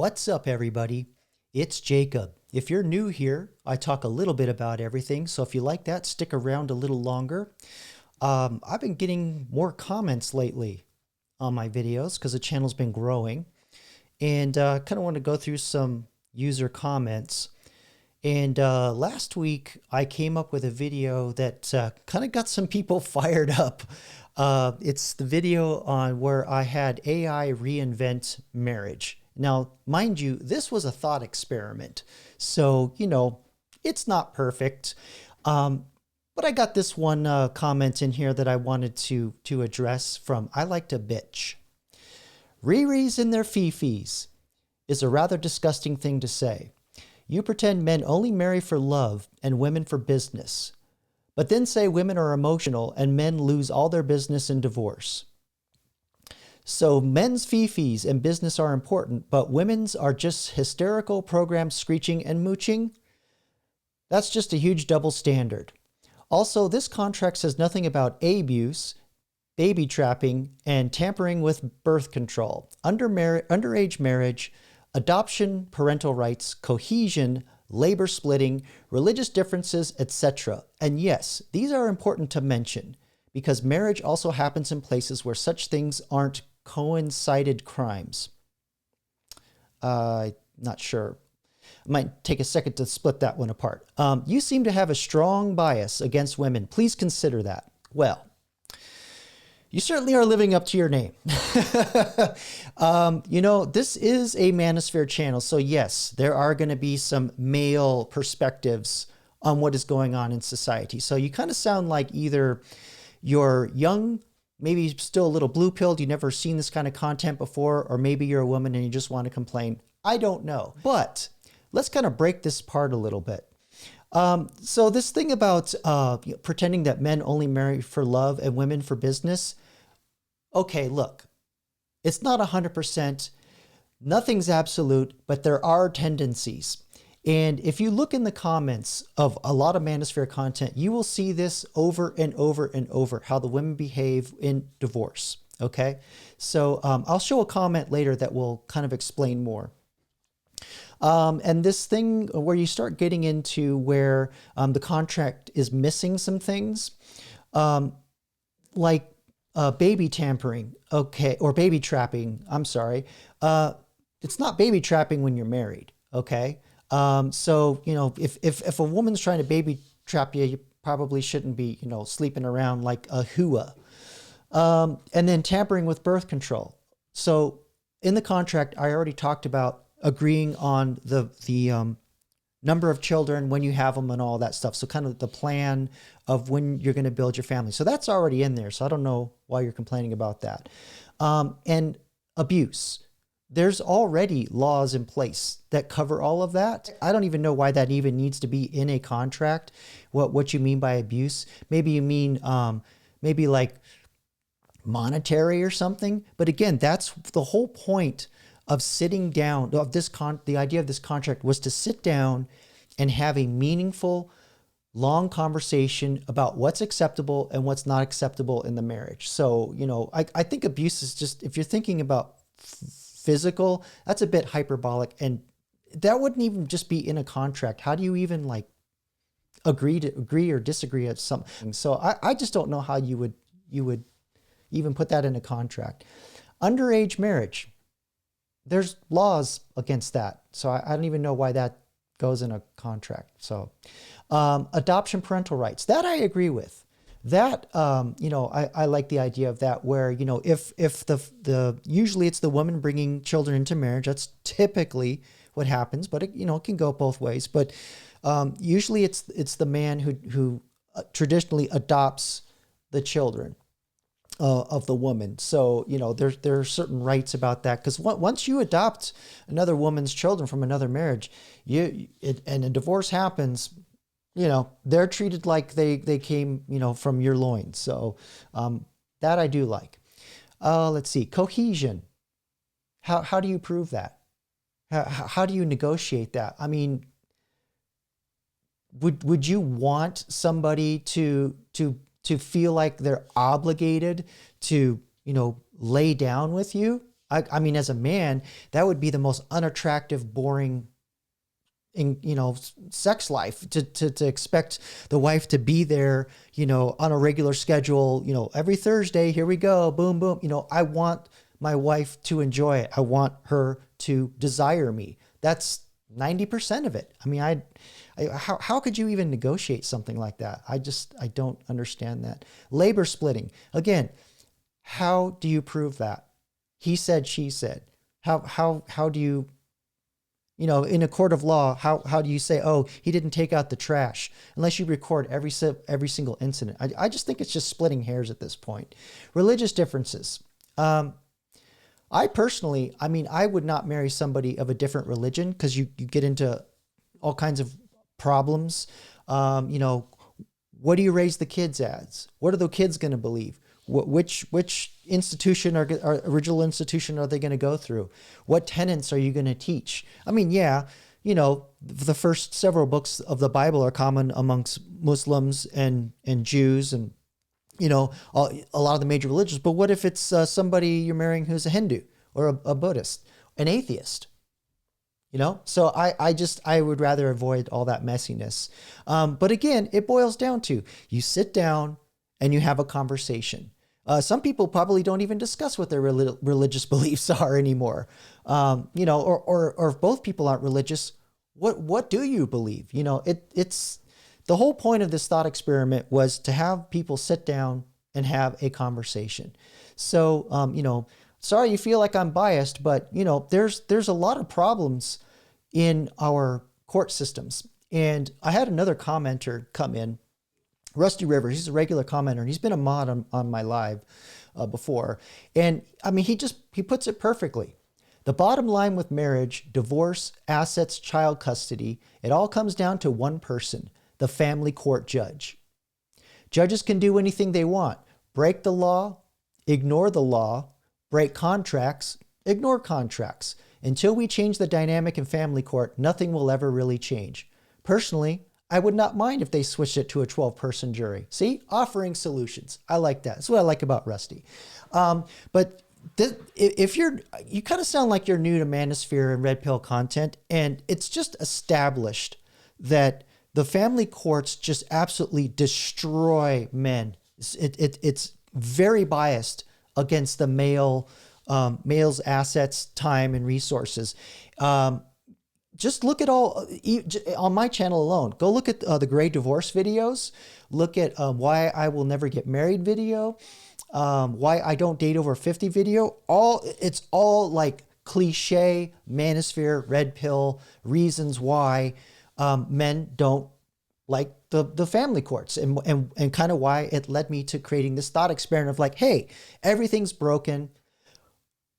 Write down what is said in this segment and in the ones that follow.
What's up, everybody? It's Jacob. If you're new here, I talk a little bit about everything, so if you like that, stick around a little longer. I've been getting more comments lately on my videos because the channel's been growing, and kind of want to go through some user comments. And last week, I came up with a video that kind of got some people fired up. It's the video on where I had AI reinvent marriage. Now, mind you, this was a thought experiment. So, it's not perfect. But I got this one comment in here that I wanted to address from I Like to Bitch. Riri's in their fifis is a rather disgusting thing to say. You pretend men only marry for love and women for business, but then say women are emotional and men lose all their business in divorce. So men's fifis and business are important, but women's are just hysterical programs screeching and mooching? That's just a huge double standard. Also, this contract says nothing about abuse, baby trapping, and tampering with birth control, underage marriage, adoption, parental rights, cohesion, labor splitting, religious differences, etc. And yes, these are important to mention because marriage also happens in places where such things aren't coincided crimes. Not sure. I might take a second to split that one apart. You seem to have a strong bias against women. Please consider that. Well, you certainly are living up to your name. This is a Manosphere channel. So yes, there are going to be some male perspectives on what is going on in society. So you kind of sound like either you're young, maybe still a little blue-pilled, you've never seen this kind of content before, or maybe you're a woman and you just want to complain. I don't know. But let's kind of break this apart a little bit. So this thing about pretending that men only marry for love and women for business, okay, look, it's not 100%, nothing's absolute, but there are tendencies. And if you look in the comments of a lot of Manosphere content, you will see this over and over and over, how the women behave in divorce, okay? So I'll show a comment later that will kind of explain more. And this thing where you start getting into where the contract is missing some things, like baby tampering, okay, or baby trapping, I'm sorry. It's not baby trapping when you're married, okay? So, if a woman's trying to baby trap you, you probably shouldn't be, sleeping around like a hua. And then tampering with birth control. So in the contract, I already talked about agreeing on the number of children, when you have them and all that stuff. So kind of the plan of when you're going to build your family. So that's already in there. So I don't know why you're complaining about that. And abuse. There's already laws in place that cover all of that. I don't even know why that even needs to be in a contract. What you mean by abuse? Maybe you mean maybe like monetary or something. But again, that's the whole point of sitting down, of this the idea of this contract was to sit down and have a meaningful, long conversation about what's acceptable and what's not acceptable in the marriage. So, I think abuse is just, if you're thinking about physical, that's a bit hyperbolic, and that wouldn't even just be in a contract. How do you even like agree or disagree at something? So I just don't know how you would even put that in a contract. Underage marriage. There's laws against that. So I don't even know why that goes in a contract. So adoption, parental rights, that I agree with. That, I like the idea of that where, if usually it's the woman bringing children into marriage, that's typically what happens, but it can go both ways. But usually it's the man who traditionally adopts the children of the woman. So, there are certain rights about that, because once you adopt another woman's children from another marriage, and a divorce happens, they're treated like they came, from your loins. So that I do like. Let's see, cohesion. How do you prove that? How do you negotiate that? I mean, would you want somebody to feel like they're obligated to, lay down with you? I mean, as a man, that would be the most unattractive, boring in, sex life to expect the wife to be there, on a regular schedule, every Thursday, here we go, boom, boom. I want my wife to enjoy it. I want her to desire me. That's 90% of it. I mean, how could you even negotiate something like that? I don't understand that. Labor splitting. Again, how do you prove that? He said, she said. How do you, in a court of law, how do you say, oh, he didn't take out the trash, unless you record every single incident? I just think it's just splitting hairs at this point. Religious differences. I personally, I would not marry somebody of a different religion, because you get into all kinds of problems. What do you raise the kids as? What are the kids going to believe? Which institution or original institution are they going to go through? What tenets are you going to teach? The first several books of the Bible are common amongst Muslims and Jews and, a lot of the major religions. But what if it's somebody you're marrying who's a Hindu or a Buddhist, an atheist? So I would rather avoid all that messiness. But again, it boils down to, you sit down and you have a conversation. Some people probably don't even discuss what their religious beliefs are anymore. Or if both people aren't religious, what do you believe? It's the whole point of this thought experiment was to have people sit down and have a conversation. So, sorry you feel like I'm biased, but there's a lot of problems in our court systems. And I had another commenter come in, Rusty Rivers. He's a regular commenter, and he's been a mod on my live before. And he puts it perfectly. The bottom line with marriage, divorce, assets, child custody, it all comes down to one person, the family court judge. Judges can do anything they want: break the law, ignore the law, break contracts, ignore contracts. Until we change the dynamic in family court, nothing will ever really change. Personally, I would not mind if they switched it to a 12-person jury. See, offering solutions. I like that. That's what I like about Rusty. But if you kind of sound like you're new to Manosphere and Red Pill content, and it's just established that the family courts just absolutely destroy men. It's very biased against the male's assets, time, and resources. Just look at on my channel alone. Go look at the Gray Divorce videos. Look at Why I Will Never Get Married video. Why I Don't Date Over 50 video. It's all like cliche Manosphere, Red Pill reasons why men don't like the family courts, and kind of why it led me to creating this thought experiment of like, hey, everything's broken.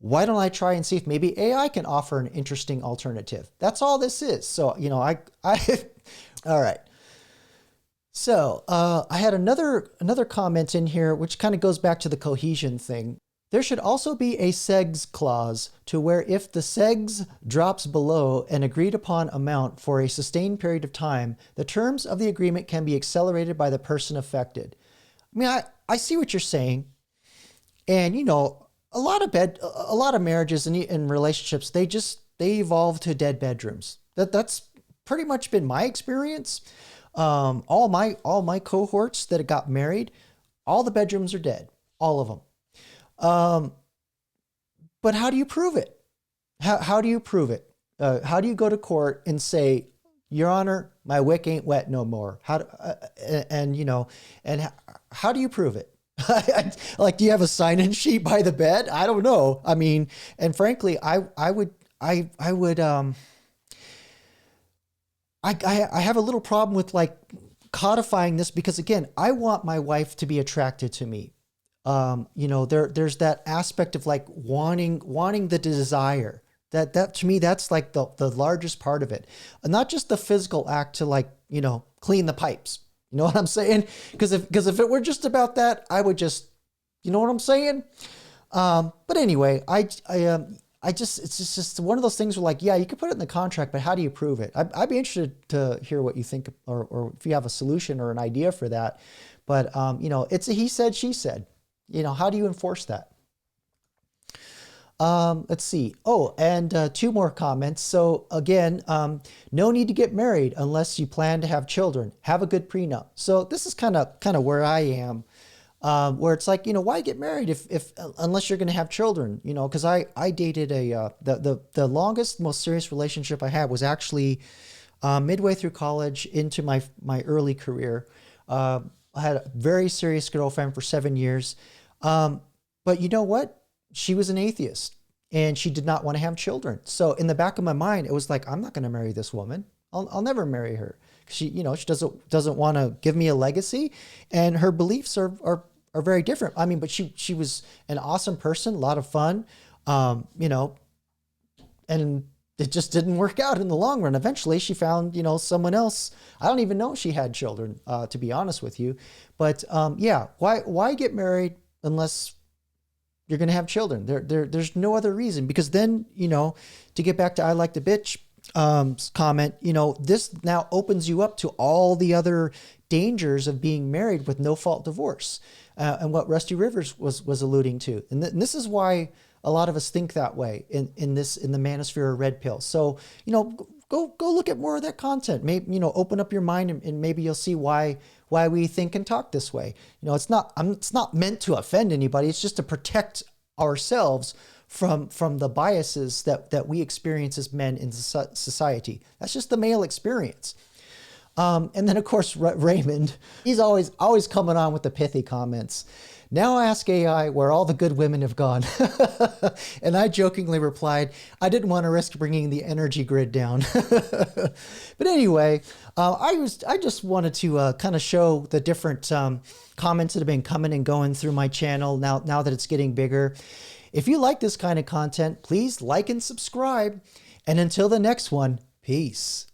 Why don't I try and see if maybe AI can offer an interesting alternative? That's all this is. So, all right. So I had another comment in here, which kind of goes back to the cohesion thing. There should also be a segs clause to where if the segs drops below an agreed upon amount for a sustained period of time, the terms of the agreement can be accelerated by the person affected. I see what you're saying. And, a lot of marriages and relationships, they evolve to dead bedrooms. That's pretty much been my experience. All my cohorts that got married, all the bedrooms are dead, all of them. But how do you prove it? How do you prove it? How do you go to court and say, Your Honor, my wick ain't wet no more? How do you prove it? Like, do you have a sign-in sheet by the bed? I don't know. And frankly, I have a little problem with like codifying this, because again, I want my wife to be attracted to me. There's that aspect of like wanting the desire. That to me, that's like the largest part of it. And not just the physical act to like, clean the pipes. You know what I'm saying? Because if it were just about that, I would just, you know what I'm saying? But anyway, it's just one of those things where like, yeah, you could put it in the contract, but how do you prove it? I'd be interested to hear what you think, or if you have a solution or an idea for that. But, it's a he said, she said. How do you enforce that? Let's see. Oh, and two more comments. So again, no need to get married unless you plan to have children. Have a good prenup. So this is kind of where I am, where it's like, why get married if unless you're going to have children? Because I dated the longest, most serious relationship I had was actually midway through college into my early career. I had a very serious girlfriend for 7 years. But you know what? She was an atheist and she did not want to have children. So in the back of my mind, it was like, I'm not going to marry this woman. I'll never marry her. She doesn't want to give me a legacy, and her beliefs are very different. I mean, but she was an awesome person, a lot of fun, and it just didn't work out in the long run. Eventually she found, someone else. I don't even know if she had children, to be honest with you. But yeah, why get married unless you're going to have children? There's no other reason, because then, to get back to I like the bitch comment, this now opens you up to all the other dangers of being married with no fault divorce, and what Rusty Rivers was alluding to. And this is why a lot of us think that way in the Manosphere or Red Pill. So, go look at more of that content. Maybe, open up your mind, and maybe you'll see why we think and talk this way. It's not meant to offend anybody. It's just to protect ourselves from the biases that we experience as men in society. That's just the male experience. And then of course, Raymond, he's always coming on with the pithy comments. Now ask AI where all the good women have gone. And I jokingly replied, I didn't want to risk bringing the energy grid down. But anyway, I just wanted to kind of show the different comments that have been coming and going through my channel now that it's getting bigger. If you like this kind of content, please like and subscribe. And until the next one, peace.